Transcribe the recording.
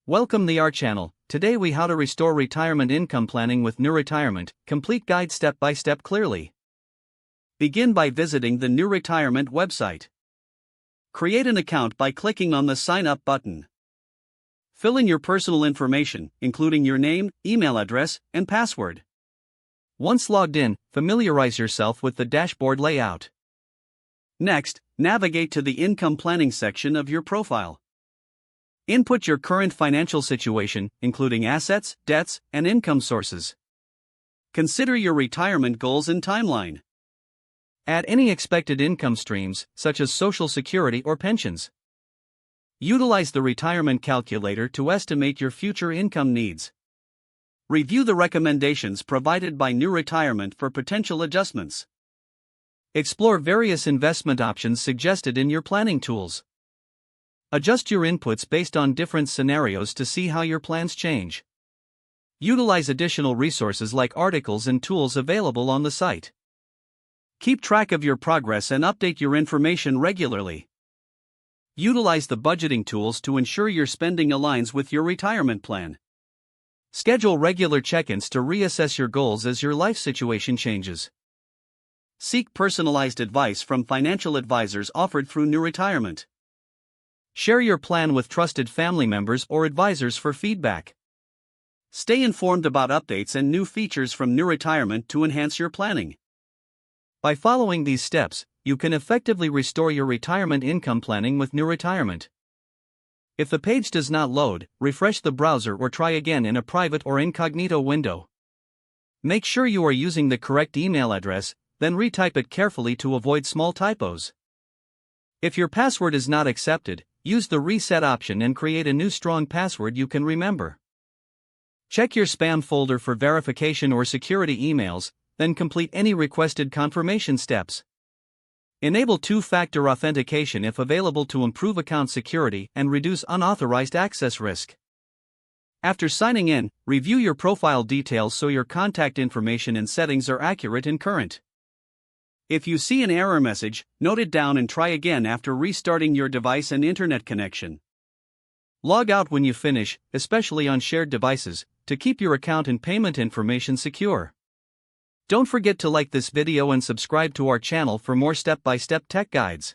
Welcome to our channel. Today we how to restore retirement income planning with NewRetirement, complete guide step by step clearly. Begin by visiting the NewRetirement website. Create an account by clicking on the sign up button. Fill in your personal information, including your name, email address, and password. Once logged in, familiarize yourself with the dashboard layout. Next, navigate to the income planning section of your profile. Input your current financial situation, including assets, debts, and income sources. Consider your retirement goals and timeline. Add any expected income streams, such as Social Security or pensions. Utilize the retirement calculator to estimate your future income needs. Review the recommendations provided by NewRetirement for potential adjustments. Explore various investment options suggested in your planning tools. Adjust your inputs based on different scenarios to see how your plans change. Utilize additional resources like articles and tools available on the site. Keep track of your progress and update your information regularly. Utilize the budgeting tools to ensure your spending aligns with your retirement plan. Schedule regular check-ins to reassess your goals as your life situation changes. Seek personalized advice from financial advisors offered through NewRetirement. Share your plan with trusted family members or advisors for feedback. Stay informed about updates and new features from NewRetirement to enhance your planning. By following these steps, you can effectively restore your retirement income planning with NewRetirement. If the page does not load, refresh the browser or try again in a private or incognito window. Make sure you are using the correct email address, then retype it carefully to avoid small typos. If your password is not accepted, use the reset option and create a new strong password you can remember. Check your spam folder for verification or security emails, then complete any requested confirmation steps. Enable two-factor authentication if available to improve account security and reduce unauthorized access risk. After signing in, review your profile details so your contact information and settings are accurate and current. If you see an error message, note it down and try again after restarting your device and internet connection. Log out when you finish, especially on shared devices, to keep your account and payment information secure. Don't forget to like this video and subscribe to our channel for more step-by-step tech guides.